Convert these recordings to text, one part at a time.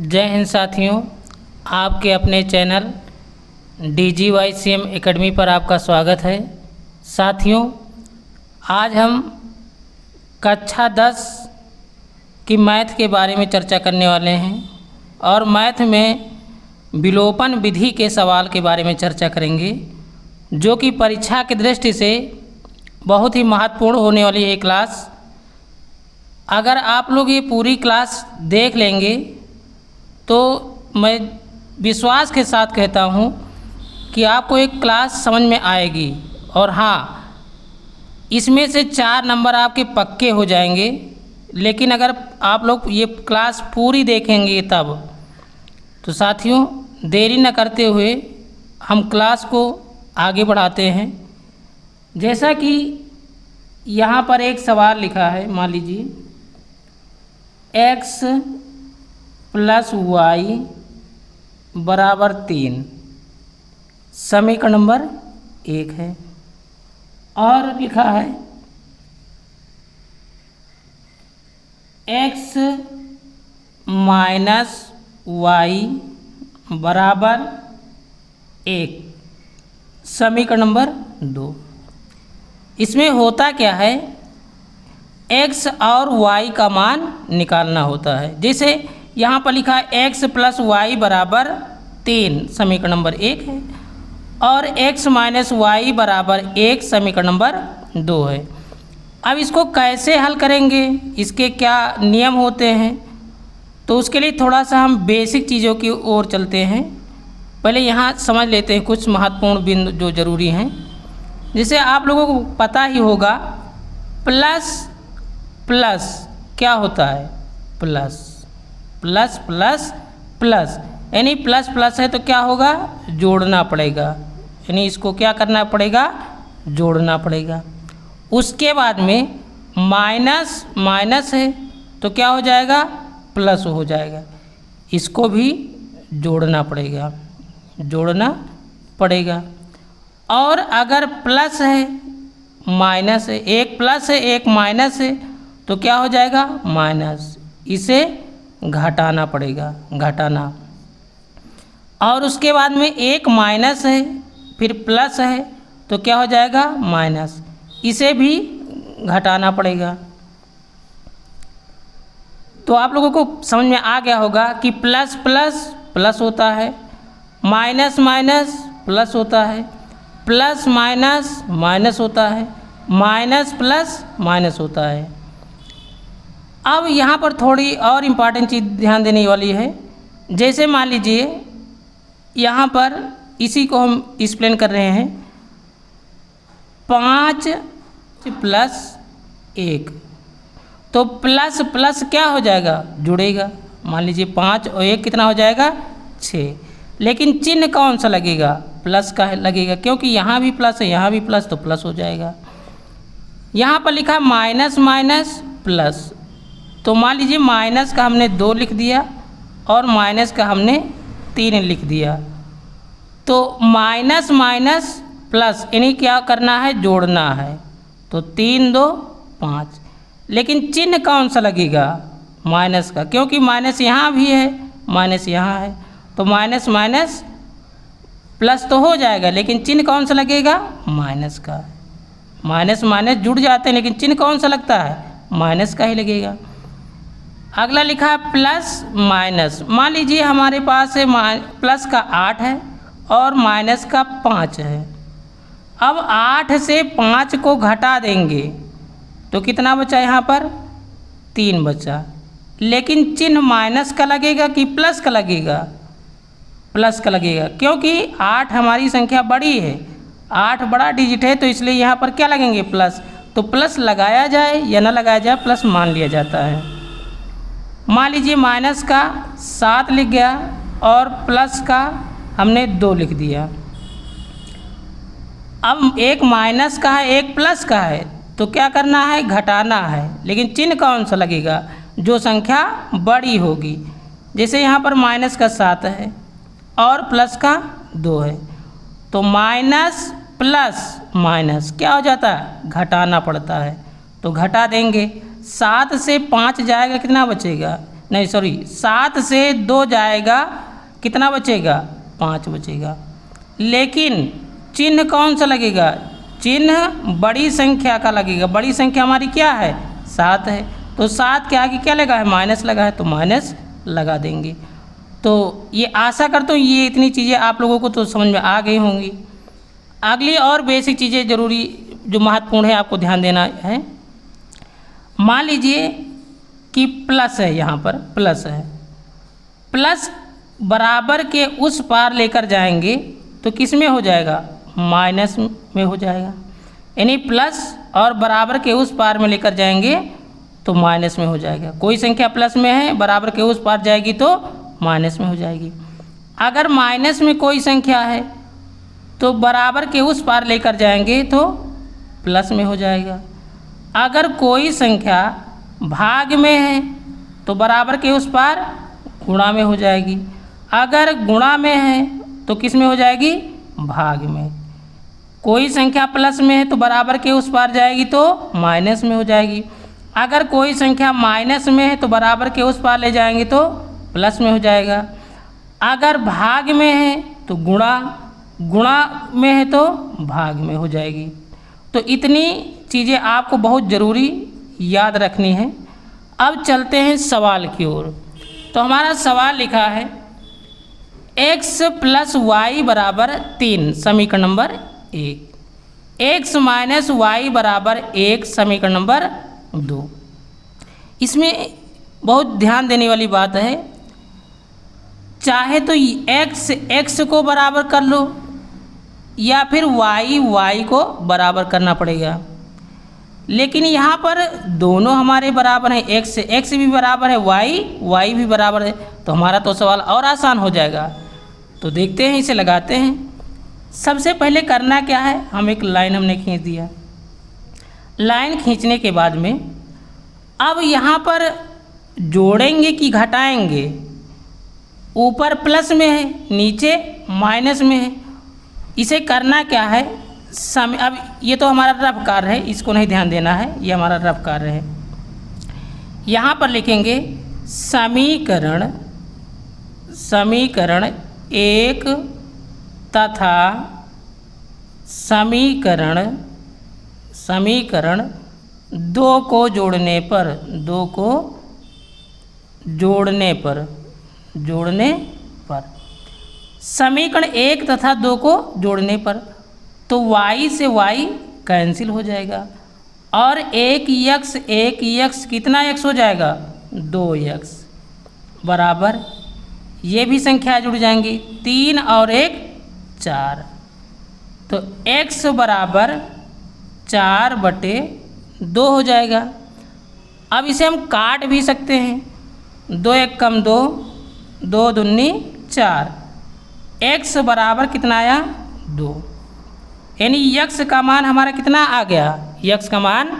जय हिंद साथियों, आपके अपने चैनल DGYCM एकेडमी पर आपका स्वागत है। साथियों, आज हम कक्षा 10 की मैथ के बारे में चर्चा करने वाले हैं और मैथ में विलोपन विधि के सवाल के बारे में चर्चा करेंगे, जो कि परीक्षा की दृष्टि से बहुत ही महत्वपूर्ण होने वाली है क्लास। अगर आप लोग ये पूरी क्लास देख लेंगे तो मैं विश्वास के साथ कहता हूँ कि आपको एक क्लास समझ में आएगी। और हाँ, इसमें से 4 नंबर आपके पक्के हो जाएंगे, लेकिन अगर आप लोग ये क्लास पूरी देखेंगे तब। तो साथियों, देरी न करते हुए हम क्लास को आगे बढ़ाते हैं। जैसा कि यहाँ पर एक सवाल लिखा है, मान लीजिए x + y = 3, समीकरण नंबर 1 है। और लिखा है x - y = 1, समीकरण नंबर 2। इसमें होता क्या है, x और y का मान निकालना होता है। जैसे यहाँ पर लिखा है x + y = 3, समीकरण नंबर 1 है, और x - y = 1, समीकरण नंबर 2 है। अब इसको कैसे हल करेंगे, इसके क्या नियम होते हैं, तो उसके लिए थोड़ा सा हम बेसिक चीज़ों की ओर चलते हैं। पहले यहाँ समझ लेते हैं कुछ महत्वपूर्ण बिंदु जो ज़रूरी हैं। जैसे आप लोगों को पता ही होगा, प्लस प्लस क्या होता है, प्लस प्लस प्लस प्लस, यानी प्लस प्लस है तो क्या होगा, जोड़ना पड़ेगा। यानी इसको क्या करना पड़ेगा, जोड़ना पड़ेगा। उसके बाद में माइनस माइनस है तो क्या हो जाएगा, प्लस हो जाएगा। इसको भी जोड़ना पड़ेगा, जोड़ना पड़ेगा। और अगर प्लस है माइनस है, एक प्लस है एक माइनस है तो क्या हो जाएगा, माइनस। इसे घटाना पड़ेगा, घटाना। और उसके बाद में एक माइनस है फिर प्लस है तो क्या हो जाएगा, माइनस। इसे भी घटाना पड़ेगा। तो आप लोगों को समझ में आ गया होगा कि प्लस प्लस प्लस होता है, माइनस माइनस प्लस होता है, प्लस माइनस माइनस होता है, माइनस प्लस माइनस होता है। अब यहाँ पर थोड़ी और इम्पॉर्टेंट चीज़ ध्यान देने वाली है। जैसे मान लीजिए यहाँ पर इसी को हम एक्सप्लेन कर रहे हैं, 5 + 1, तो प्लस प्लस क्या हो जाएगा, जुड़ेगा। मान लीजिए 5 और 1 कितना हो जाएगा, 6। लेकिन चिन्ह कौन सा लगेगा, प्लस का लगेगा, क्योंकि यहाँ भी प्लस है यहाँ भी प्लस, तो प्लस हो जाएगा। यहाँ पर लिखा माइनस माइनस प्लस, तो मान लीजिए माइनस का हमने 2 लिख दिया और माइनस का हमने 3 लिख दिया। तो माइनस माइनस प्लस, यानी क्या करना है, जोड़ना है। तो 3 2 5, लेकिन चिन्ह कौन सा लगेगा, माइनस का, क्योंकि माइनस यहाँ भी है माइनस यहाँ है, तो माइनस माइनस प्लस तो हो जाएगा, लेकिन चिन्ह कौन सा लगेगा, माइनस का। माइनस माइनस जुड़ जाते हैं, लेकिन चिन्ह कौन सा लगता है, माइनस का ही लगेगा। अगला लिखा है प्लस माइनस। मान लीजिए हमारे पास है प्लस का 8 है और माइनस का 5 है। अब 8 से 5 को घटा देंगे तो कितना बचा, यहाँ पर 3 बचा। लेकिन चिन्ह माइनस का लगेगा कि प्लस का लगेगा, प्लस का लगेगा, क्योंकि 8 हमारी संख्या बड़ी है, 8 बड़ा डिजिट है, तो इसलिए यहाँ पर क्या लगेंगे, प्लस। तो प्लस लगाया जाए या ना लगाया जाए, प्लस मान लिया जाता है। मान लीजिए माइनस का 7 लिख गया और प्लस का हमने 2 लिख दिया। अब एक माइनस का है एक प्लस का है, तो क्या करना है, घटाना है। लेकिन चिन्ह कौन सा लगेगा, जो संख्या बड़ी होगी। जैसे यहाँ पर माइनस का 7 है और प्लस का 2 है, तो माइनस प्लस माइनस क्या हो जाता है, घटाना पड़ता है। तो घटा देंगे, 7 से 5 जाएगा, कितना बचेगा, नहीं सॉरी 7 से 2 जाएगा, कितना बचेगा? 5 बचेगा। लेकिन चिन्ह कौन सा लगेगा? चिन्ह बड़ी संख्या का लगेगा। बड़ी संख्या हमारी क्या है? 7 है। तो 7 के आगे क्या लगा है? माइनस लगा है, तो माइनस लगा देंगे। तो ये आशा करता हूँ ये इतनी चीज़ें आप लोगों को तो समझ में आ गई होंगी। अगली और बेसिक चीज़ें ज़रूरी जो महत्वपूर्ण है आपको ध्यान देना है। मान लीजिए कि प्लस है, यहाँ पर प्लस है, प्लस बराबर के उस पार लेकर जाएंगे तो किस में हो जाएगा? माइनस में हो जाएगा। यानी प्लस और बराबर के उस पार में लेकर जाएंगे तो माइनस में हो जाएगा। कोई संख्या प्लस में है, बराबर के उस पार जाएगी तो माइनस में हो जाएगी। अगर माइनस में कोई संख्या है तो बराबर के उस पार लेकर जाएंगे तो प्लस में हो जाएगा। अगर कोई संख्या भाग में है तो बराबर के उस पार गुणा में हो जाएगी। अगर गुणा में है तो किस में हो जाएगी? भाग में। कोई संख्या प्लस में है तो बराबर के उस पार जाएगी तो माइनस में हो जाएगी। अगर कोई संख्या माइनस में है तो बराबर के उस पार ले जाएंगे तो प्लस में हो जाएगा। अगर भाग में है तो गुणा, गुणा में है तो भाग में हो जाएगी। तो इतनी चीज़ें आपको बहुत ज़रूरी याद रखनी है। अब चलते हैं सवाल की ओर। तो हमारा सवाल लिखा है x + y = 3, समीकरण नंबर 1। x - y = 1, समीकरण नंबर 2। इसमें बहुत ध्यान देने वाली बात है, चाहे तो x को बराबर कर लो या फिर y को बराबर करना पड़ेगा। लेकिन यहाँ पर दोनों हमारे बराबर हैं, x भी बराबर है, y भी बराबर है, तो हमारा तो सवाल और आसान हो जाएगा। तो देखते हैं, इसे लगाते हैं। सबसे पहले करना क्या है, हम एक लाइन हमने खींच दिया। लाइन खींचने के बाद में अब यहाँ पर जोड़ेंगे कि घटाएंगे? ऊपर प्लस में है, नीचे माइनस में है। इसे करना क्या है, अब ये तो हमारा रफ कार्य है, इसको नहीं ध्यान देना है, ये हमारा रफ कार्य है। यहाँ पर लिखेंगे समीकरण 1 तथा समीकरण 2 को जोड़ने पर समीकरण 1 तथा 2 को जोड़ने पर तो y से y कैंसिल हो जाएगा और एक x कितना x हो जाएगा? 2x बराबर, ये भी संख्या जुड़ जाएंगी, 3 और 1 4। तो x बराबर 4/2 हो जाएगा। अब इसे हम काट भी सकते हैं, 2 1 कम 2, 2 दूनी 4, x बराबर कितना आया? 2। यानी x का मान हमारा कितना आ गया? x का मान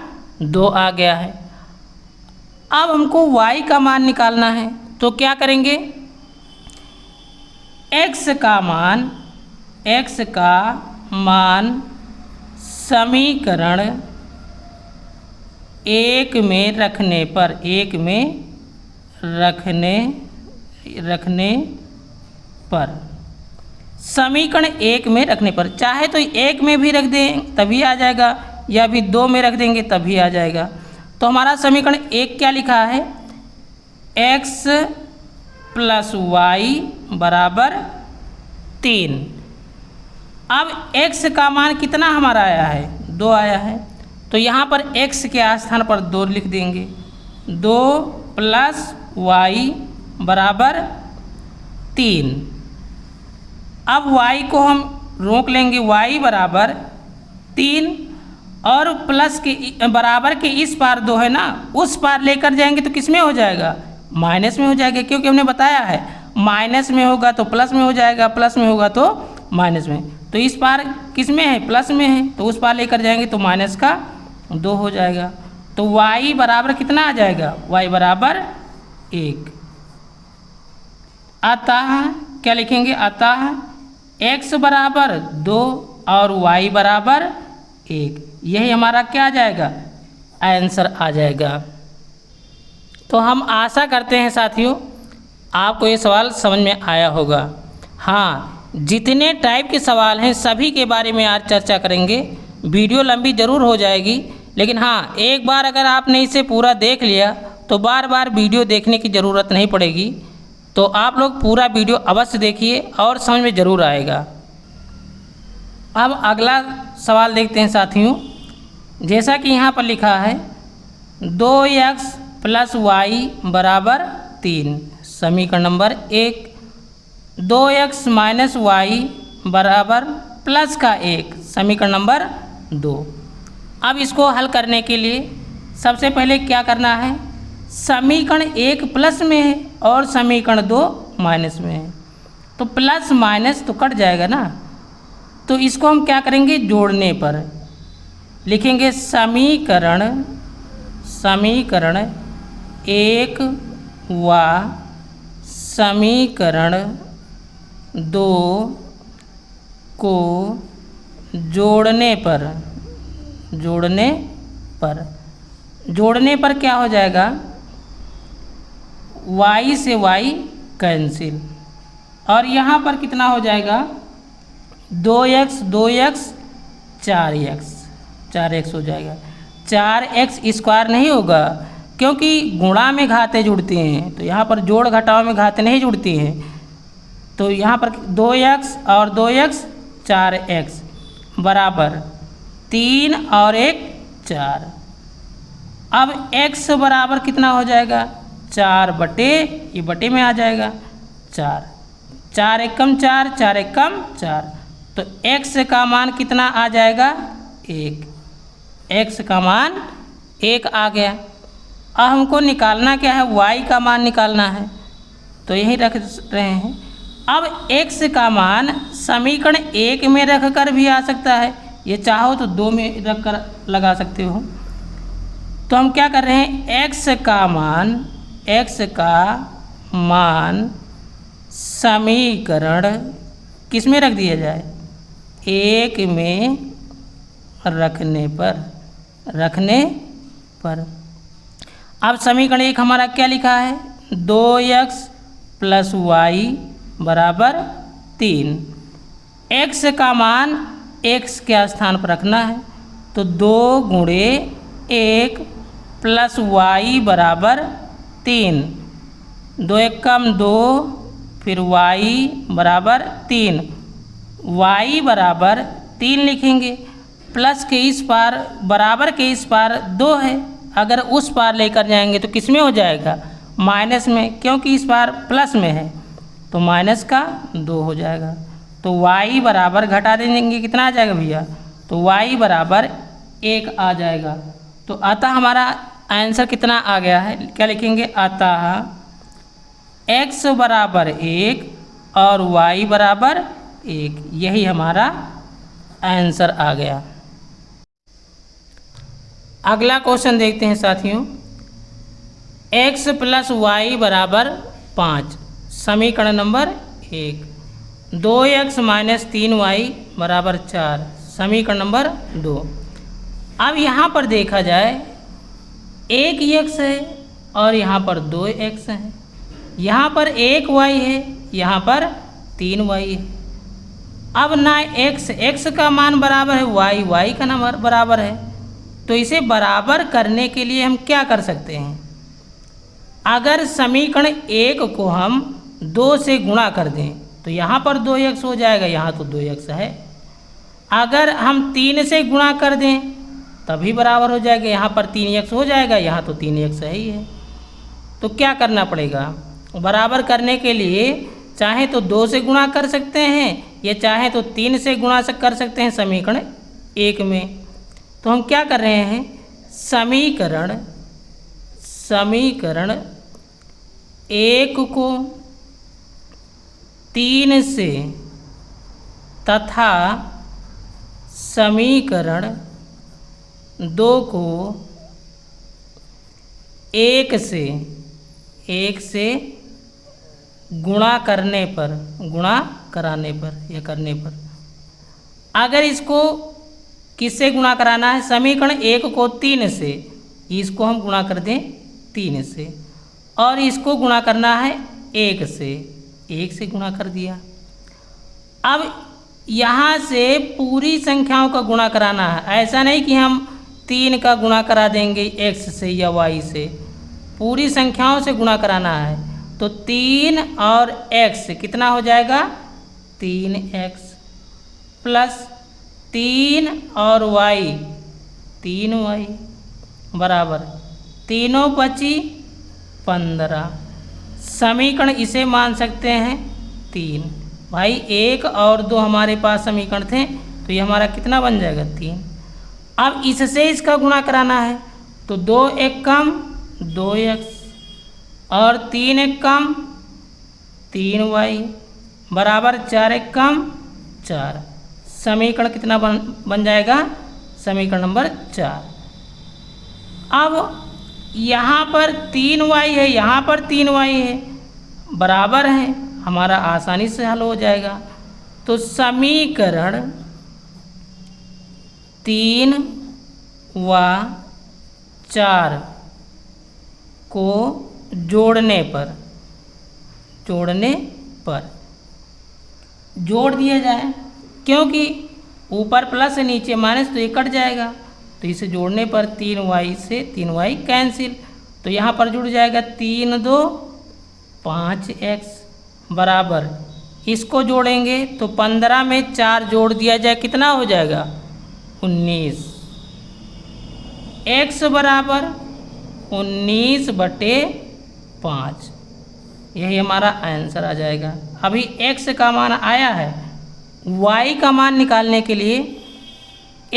2 आ गया है। अब हमको y का मान निकालना है, तो क्या करेंगे? x का मान समीकरण 1 में रखने पर समीकरण 1 में रखने पर, चाहे तो 1 में भी रख दें तभी आ जाएगा, या भी 2 में रख देंगे तभी आ जाएगा। तो हमारा समीकरण 1 क्या लिखा है? x + y = 3। अब x का मान कितना हमारा आया है? 2 आया है। तो यहाँ पर x के स्थान पर 2 लिख देंगे, 2 + y = 3। अब y को हम रोक लेंगे, y बराबर 3 और प्लस के बराबर के इस पार 2 है ना, उस पार लेकर जाएंगे तो किस में हो जाएगा? माइनस में हो जाएगा, क्योंकि हमने बताया है माइनस में होगा तो प्लस में हो जाएगा, प्लस में होगा तो माइनस में। तो इस पार किस में है? प्लस में है, तो उस पार लेकर जाएंगे तो माइनस का 2 हो जाएगा। तो y बराबर कितना आ जाएगा? y बराबर 1। अतः क्या लिखेंगे? अतः x बराबर 2 और y बराबर 1, यही हमारा क्या आ जाएगा? आंसर आ जाएगा। तो हम आशा करते हैं साथियों आपको ये सवाल समझ में आया होगा। हाँ, जितने टाइप के सवाल हैं सभी के बारे में आज चर्चा करेंगे। वीडियो लंबी ज़रूर हो जाएगी, लेकिन हाँ, एक बार अगर आपने इसे पूरा देख लिया तो बार बार वीडियो देखने की ज़रूरत नहीं पड़ेगी। तो आप लोग पूरा वीडियो अवश्य देखिए और समझ में ज़रूर आएगा। अब अगला सवाल देखते हैं साथियों। जैसा कि यहाँ पर लिखा है 2x + y = 3, समीकरण नंबर 1। 2x - y = प्लस का 1, समीकरण नंबर 2। अब इसको हल करने के लिए सबसे पहले क्या करना है, समीकरण 1 प्लस में है और समीकरण 2 माइनस में है, तो प्लस माइनस तो कट जाएगा ना। तो इसको हम क्या करेंगे, जोड़ने पर लिखेंगे समीकरण 1 व समीकरण 2 को जोड़ने पर क्या हो जाएगा, y से y कैंसिल, और यहाँ पर कितना हो जाएगा 2x 4x हो जाएगा। 4x² नहीं होगा क्योंकि गुणा में घातें जुड़ती हैं, तो यहाँ पर जोड़ घटाव में घातें नहीं जुड़ती हैं। तो यहाँ पर 2x और 2x 4x बराबर 3 और 1 4। अब x बराबर कितना हो जाएगा, 4 बटे, ये बटे में आ जाएगा 4, 4 × 1 = 4, 4 × 1 = 4। तो x का मान कितना आ जाएगा, 1। x का मान 1 आ गया। अब हमको निकालना क्या है, y का मान निकालना है, तो यही रख रहे हैं। अब x का मान समीकरण 1 में रख कर भी आ सकता है, ये चाहो तो 2 में रख कर लगा सकते हो। तो हम क्या कर रहे हैं, x का मान समीकरण किस में रख दिया जाए, 1 में रखने पर। अब समीकरण 1 हमारा क्या लिखा है, 2x + y = 3। x का मान x के स्थान पर रखना है, तो 2 × 1 + y = 3, 2 × 1 = 2, फिर y = 3, y = 3 लिखेंगे। प्लस के इस पार बराबर के इस पार 2 है, अगर उस पार लेकर जाएंगे तो किस में हो जाएगा, माइनस में, क्योंकि इस पार प्लस में है तो माइनस का 2 हो जाएगा। तो y बराबर घटा देंगे, कितना आ जाएगा भैया, तो y बराबर 1 आ जाएगा। तो अतः हमारा आंसर कितना आ गया है, क्या लिखेंगे, अतः x बराबर 1 और y बराबर 1, यही हमारा आंसर आ गया। अगला क्वेश्चन देखते हैं साथियों। x + y = 5, समीकरण नंबर 1। 2x - 3y = 4, समीकरण नंबर 2। अब यहाँ पर देखा जाए, एक x है और यहाँ पर 2x है, यहाँ पर 1y है, यहाँ पर 3y है। अब ना x का मान बराबर है y का नंबर बराबर है, तो इसे बराबर करने के लिए हम क्या कर सकते हैं, अगर समीकरण 1 को हम 2 से गुणा कर दें तो यहाँ पर 2x हो जाएगा, यहाँ तो 2x है। अगर हम 3 से गुणा कर दें तभी बराबर हो जाएगा, यहाँ पर 3x हो जाएगा, यहाँ तो 3x है ही है। तो क्या करना पड़ेगा, बराबर करने के लिए चाहे तो 2 से गुणा कर सकते हैं या चाहे तो 3 से गुणा कर सकते हैं समीकरण 1 में। तो हम क्या कर रहे हैं, समीकरण 1 को 3 से तथा समीकरण 2 को 1 से गुणा कराने पर अगर इसको किससे गुणा कराना है, समीकरण 1 को 3 से, इसको हम गुणा कर दें 3 से, और इसको गुणा करना है 1 से, 1 से गुणा कर दिया। अब यहाँ से पूरी संख्याओं का गुणा कराना है, ऐसा नहीं कि हम 3 का गुणा करा देंगे x से या y से, पूरी संख्याओं से गुणा कराना है। तो 3 और x कितना हो जाएगा, 3x प्लस 3 और y 3y बराबर तीनों बची 15। समीकरण इसे मान सकते हैं 3। भाई 1 और 2 हमारे पास समीकरण थे, तो ये हमारा कितना बन जाएगा, 3। अब इससे इसका गुणा कराना है, तो 2 एक कम 2x और 3 एक कम 3y बराबर 4 एक कम 4। समीकरण कितना बन जाएगा, समीकरण नंबर 4। अब यहाँ पर 3y है, यहाँ पर 3y है, बराबर है, हमारा आसानी से हल हो जाएगा। तो समीकरण 3 व 4 को जोड़ने पर जोड़ दिया जाए, क्योंकि ऊपर प्लस है नीचे माइनस, तो ये कट जाएगा। तो इसे जोड़ने पर 3y से 3y कैंसिल, तो यहाँ पर जुड़ जाएगा 3 2 5x बराबर, इसको जोड़ेंगे तो 15 में 4 जोड़ दिया जाए, कितना हो जाएगा, 19। x बराबर 19/5, यही हमारा आंसर आ जाएगा। अभी x का मान आया है, y का मान निकालने के लिए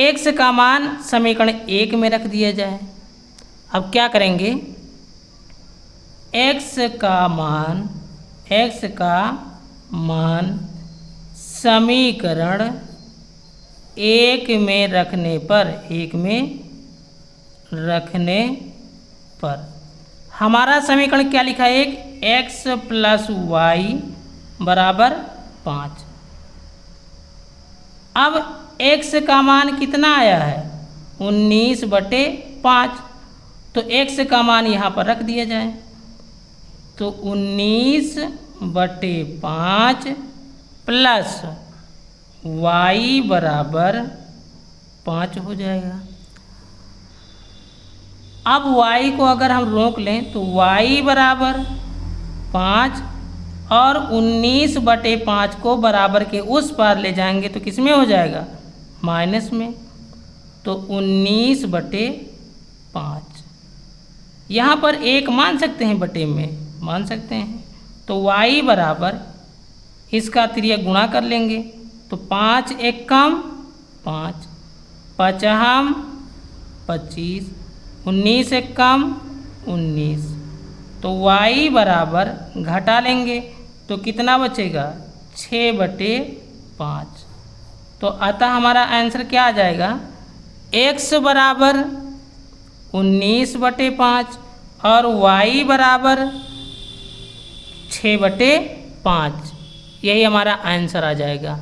x का मान समीकरण 1 में रख दिया जाए। अब क्या करेंगे, x का मान समीकरण 1 में रखने पर हमारा समीकरण क्या लिखा है, x प्लस y बराबर 5। अब x का मान कितना आया है, 19/5, तो x का मान यहाँ पर रख दिया जाए, तो 19/5 प्लस y बराबर 5 हो जाएगा। अब y को अगर हम रोक लें तो y बराबर 5 और 19/5 को बराबर के उस पार ले जाएंगे तो किस में हो जाएगा, माइनस में, तो 19/5। यहाँ पर 1 मान सकते हैं, बटे में मान सकते हैं, तो y बराबर इसका तिर्यक गुणा कर लेंगे, तो 5 एक कम 5, 5 हम 25, 19 एक कम 19, तो y बराबर घटा लेंगे तो कितना बचेगा, 6/5। तो अतः हमारा आंसर क्या आ जाएगा, x बराबर 19/5 और y बराबर 6/5, यही हमारा आंसर आ जाएगा।